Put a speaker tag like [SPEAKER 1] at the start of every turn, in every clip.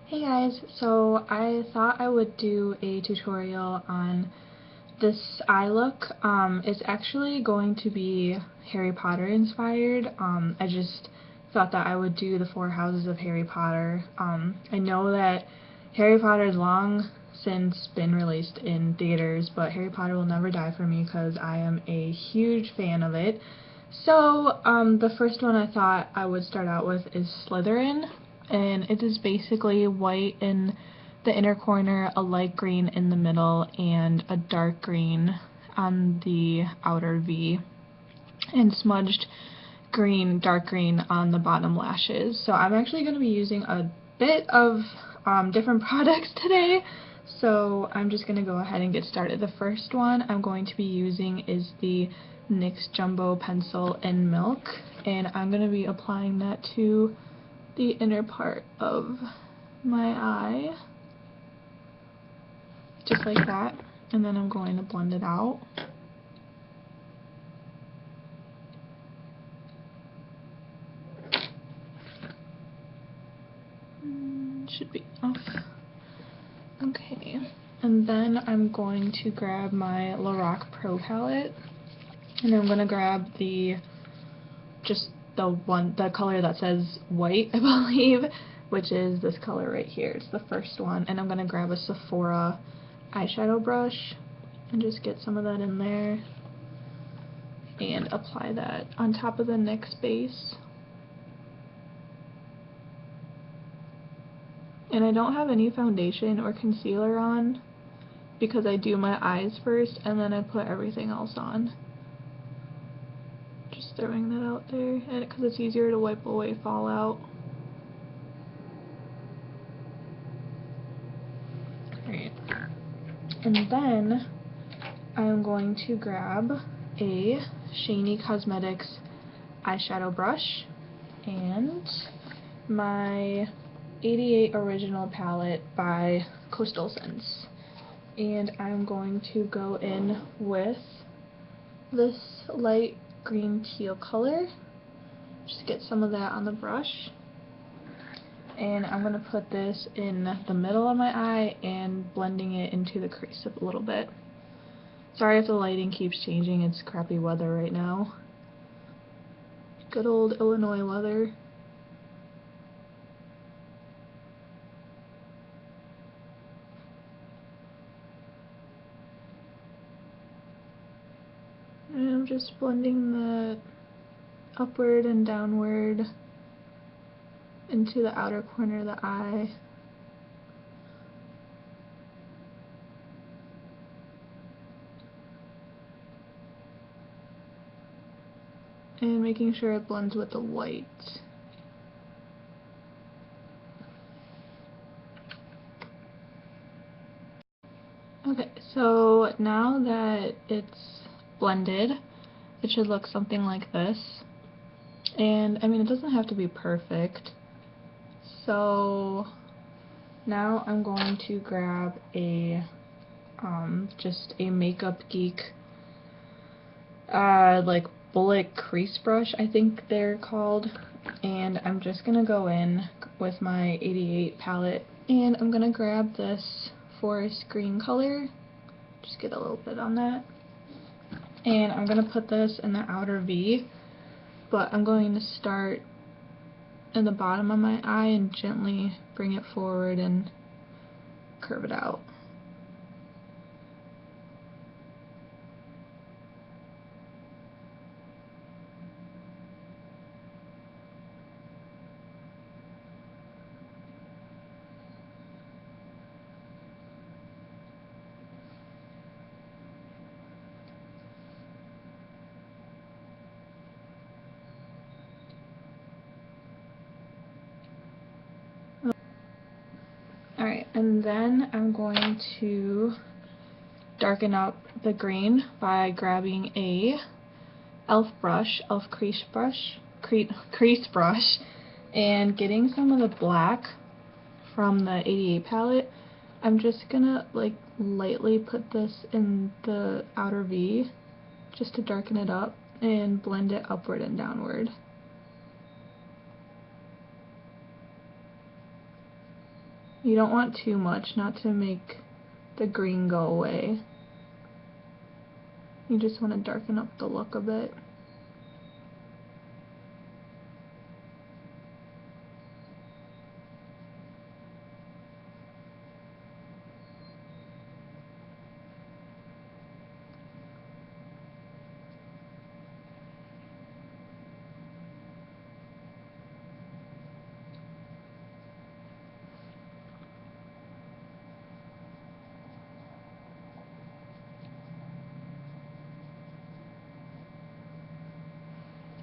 [SPEAKER 1] Hey guys, so I thought I would do a tutorial on this eye look. It's actually going to be Harry Potter inspired. I just thought that I would do the 4 houses of Harry Potter. I know that Harry Potter has long since been released in theaters, but Harry Potter will never die for me because I am a huge fan of it. So, the first one I thought I would start out with is Slytherin, and it is basically white in the inner corner, a light green in the middle, and a dark green on the outer V, and smudged green, dark green on the bottom lashes. So I'm actually going to be using a bit of different products today, so I'm just going to go ahead and get started. The first one I'm going to be using is the NYX Jumbo Pencil in Milk, and I'm going to be applying that to the inner part of my eye, just like that, and then I'm going to blend it out. Should be enough. Okay, and then I'm going to grab my LORAC Pro palette, and I'm going to grab the color that says white, I believe, which is this color right here. It's the first one, and I'm going to grab a Sephora eyeshadow brush and just get some of that in there and apply that on top of the NYX base. And I don't have any foundation or concealer on because I do my eyes first and then I put everything else on. Just throwing that out there, and because it's easier to wipe away fallout. Alright. And then I'm going to grab a Shiny Cosmetics eyeshadow brush and my 88 Original palette by Coastal Scents, and I'm going to go in with this light green teal color, just get some of that on the brush, and I'm going to put this in the middle of my eye and blending it into the crease a little bit. Sorry if the lighting keeps changing, it's crappy weather right now. Good old Illinois weather. And I'm just blending the upward and downward into the outer corner of the eye. And making sure it blends with the white. Okay, so now that it's blended, it should look something like this. And I mean, it doesn't have to be perfect. So now I'm going to grab a just a Makeup Geek like bullet crease brush, I think they're called, and I'm just gonna go in with my 88 palette and I'm gonna grab this forest green color, just get a little bit on that, and I'm gonna put this in the outer V, but I'm going to start in the bottom of my eye and gently bring it forward and curve it out. Alright, and then I'm going to darken up the green by grabbing a e.l.f. crease brush, and getting some of the black from the 88 palette. I'm just gonna like lightly put this in the outer V just to darken it up and blend it upward and downward. You don't want too much, not to make the green go away. You just want to darken up the look a bit.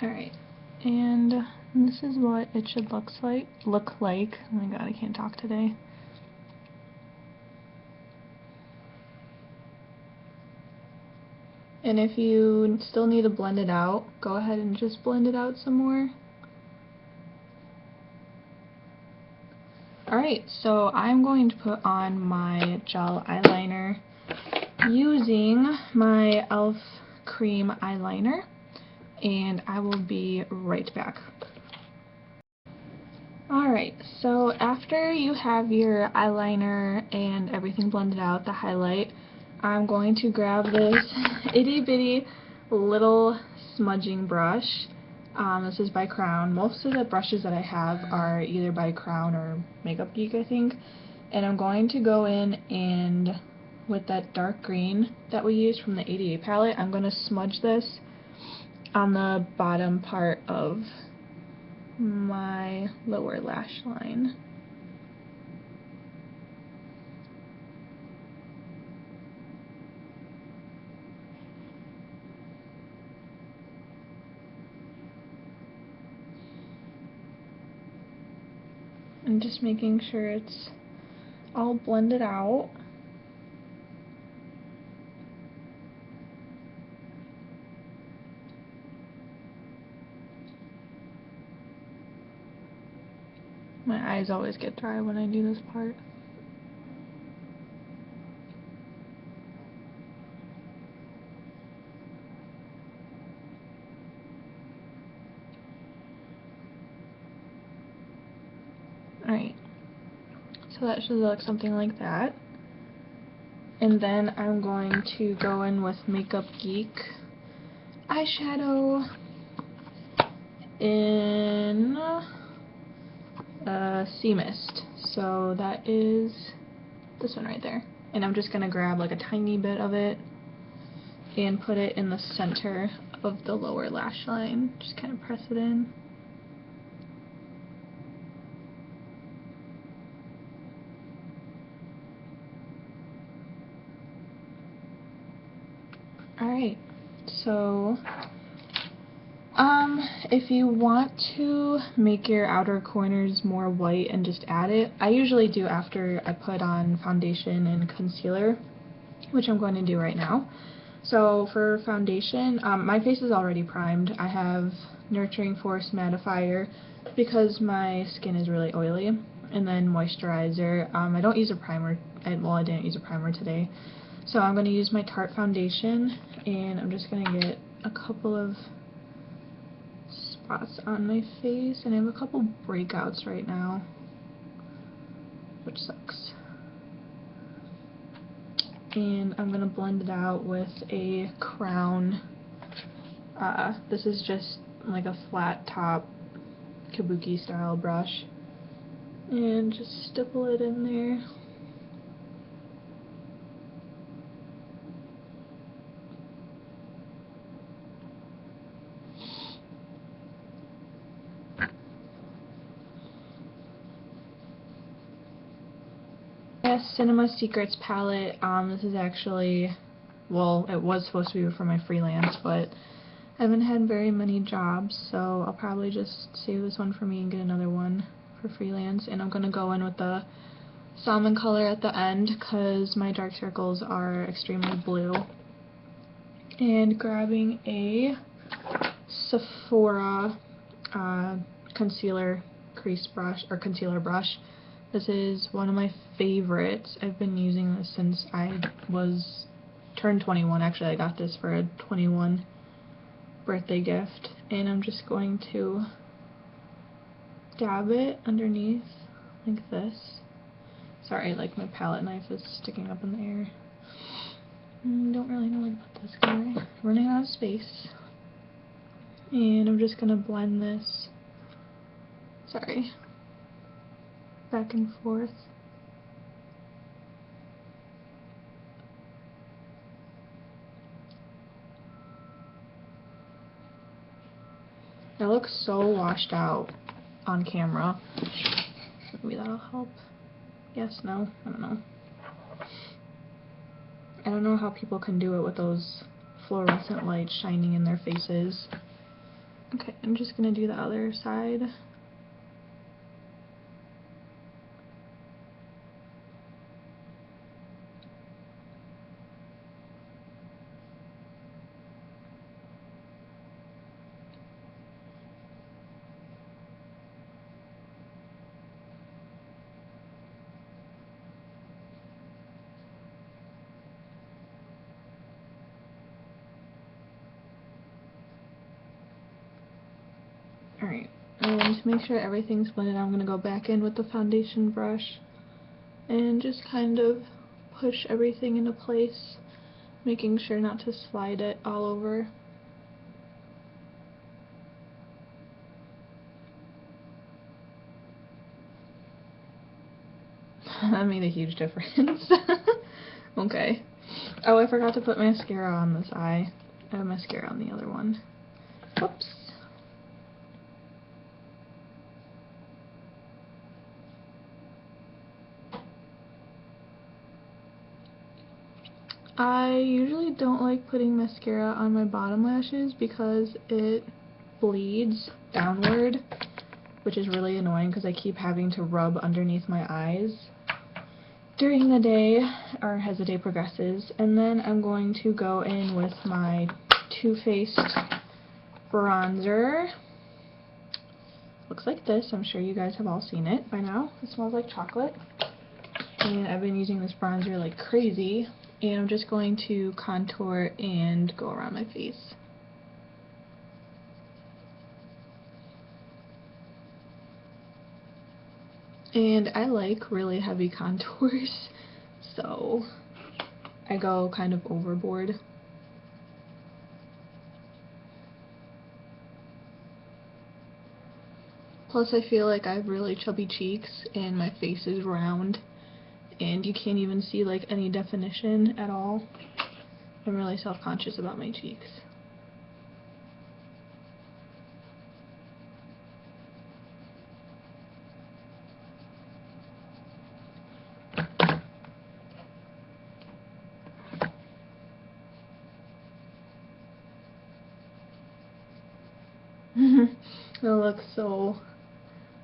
[SPEAKER 1] Alright, and this is what it should look like. Oh my god, I can't talk today. And if you still need to blend it out, go ahead and just blend it out some more. Alright, so I'm going to put on my gel eyeliner using my e.l.f. cream eyeliner, and I will be right back. Alright, so after you have your eyeliner and everything blended out, the highlight, I'm going to grab this itty bitty little smudging brush. This is by Crown. Most of the brushes that I have are either by Crown or Makeup Geek, I think. And I'm going to go in and with that dark green that we used from the 88 palette, I'm going to smudge this on the bottom part of my lower lash line. And just making sure it's all blended out. My eyes always get dry when I do this part. Alright, so that should look something like that. And then I'm going to go in with Makeup Geek eyeshadow in Sea Mist. So that is this one right there. And I'm just going to grab like a tiny bit of it and put it in the center of the lower lash line. Just kind of press it in. Alright, so if you want to make your outer corners more white and just add it, I usually do after I put on foundation and concealer, which I'm going to do right now. So for foundation, my face is already primed. I have Nurturing Force Mattifier because my skin is really oily, and then moisturizer. I don't use a primer, well, I didn't use a primer today. So I'm going to use my Tarte foundation, and I'm just going to get a couple of spots on my face, and I have a couple breakouts right now, which sucks. And I'm going to blend it out with a Crown. This is just like a flat top kabuki style brush, and just stipple it in there. Cinema Secrets palette. This is actually, well, it was supposed to be for my freelance, but I haven't had very many jobs, so I'll probably just save this one for me and get another one for freelance. And I'm going to go in with the salmon color at the end because my dark circles are extremely blue. And grabbing a Sephora concealer crease brush, or concealer brush. This is one of my favorites. I've been using this since I turned 21. Actually, I got this for a 21 birthday gift. And I'm just going to dab it underneath like this. Sorry, like my palette knife is sticking up in the air. Don't really know where to put this because we're running out of space. And I'm just gonna blend this, sorry, back and forth. That looks so washed out on camera. Maybe that'll help. Yes, no, I don't know. I don't know how people can do it with those fluorescent lights shining in their faces. Okay, I'm just gonna do the other side. Alright, and to make sure everything's blended, I'm going to go back in with the foundation brush and just kind of push everything into place, making sure not to slide it all over. That made a huge difference. Okay. Oh, I forgot to put mascara on this eye. I have mascara on the other one. Whoops. I usually don't like putting mascara on my bottom lashes because it bleeds downward, which is really annoying because I keep having to rub underneath my eyes during the day, or as the day progresses. And then I'm going to go in with my Too Faced bronzer. Looks like this. I'm sure you guys have all seen it by now. It smells like chocolate. And I've been using this bronzer like crazy. And I'm just going to contour and go around my face. And I like really heavy contours, so I go kind of overboard. Plus I feel like I have really chubby cheeks and my face is round and you can't even see like any definition at all. I'm really self-conscious about my cheeks.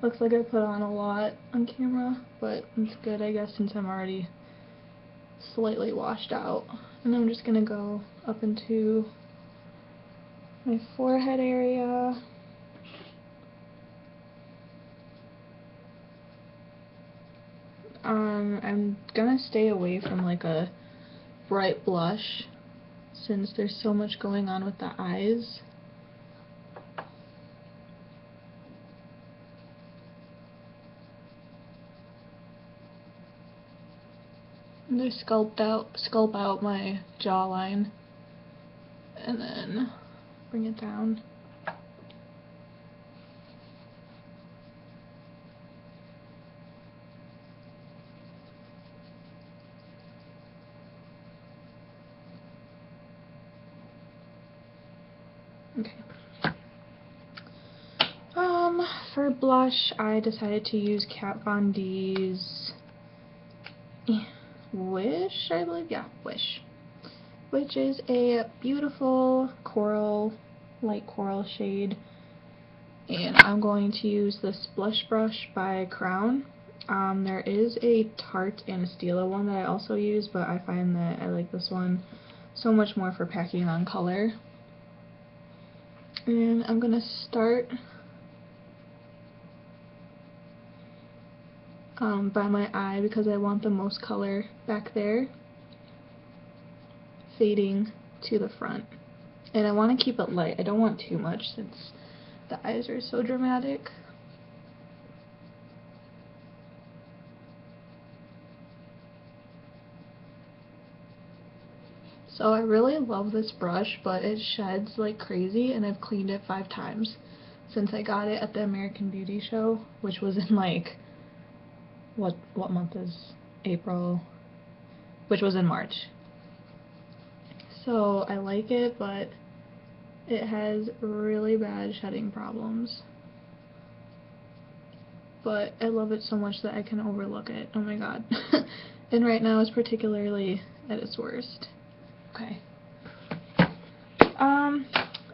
[SPEAKER 1] It looks like I put on a lot on camera, but it's good I guess since I'm already slightly washed out. And I'm just gonna go up into my forehead area. I'm gonna stay away from like a bright blush since there's so much going on with the eyes. I'm gonna sculpt out my jawline and then bring it down. Okay. For blush, I decided to use Kat Von D's Wish, I believe, yeah, Wish, which is a beautiful coral, light coral shade, and I'm going to use this blush brush by Crown. There is a Tarte and a Stila one that I also use, but I find that I like this one so much more for packing on color. And I'm gonna start by my eye because I want the most color back there, fading to the front. And I want to keep it light. I don't want too much since the eyes are so dramatic. So I really love this brush, but it sheds like crazy, and I've cleaned it 5 times since I got it at the American Beauty show, which was in like, what month is April? Which was in March. So I like it, but it has really bad shedding problems. But I love it so much that I can overlook it. Oh my god. And right now it's particularly at its worst. Okay.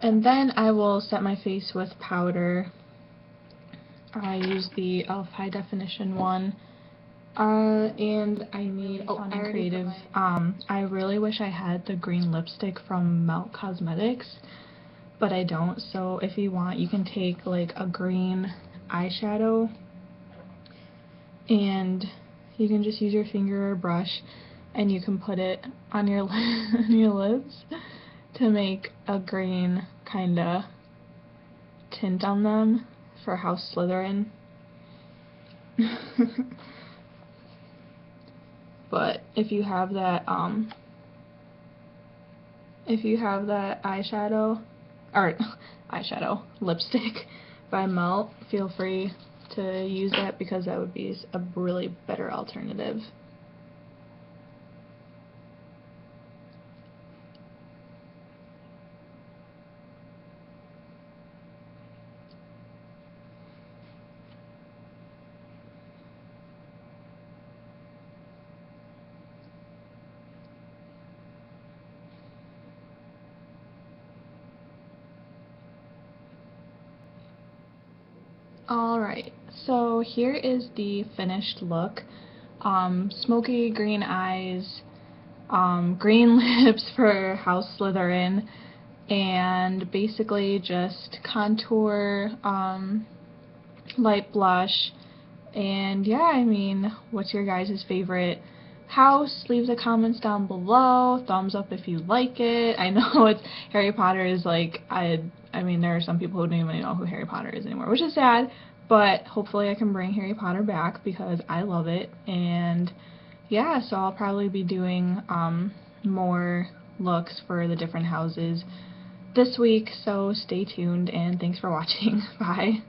[SPEAKER 1] And then I will set my face with powder. I use the e.l.f. High Definition one. And I need Fun and Creative. I really wish I had the green lipstick from Melt Cosmetics, but I don't. So if you want, you can take like a green eyeshadow and you can just use your finger or brush and you can put it on your on your lips to make a green kinda tint on them for House Slytherin. But if you have that eyeshadow lipstick by Melt, feel free to use that because that would be a really better alternative. Alright, so here is the finished look. Smoky green eyes, green lips for House Slytherin, and basically just contour, light blush, and yeah, I mean, what's your guys' favorite house? Leave the comments down below, thumbs up if you like it. I know it's Harry Potter is like, I mean, there are some people who don't even know who Harry Potter is anymore, which is sad, but hopefully I can bring Harry Potter back because I love it. And yeah, so I'll probably be doing more looks for the different houses this week, so stay tuned and thanks for watching. Bye.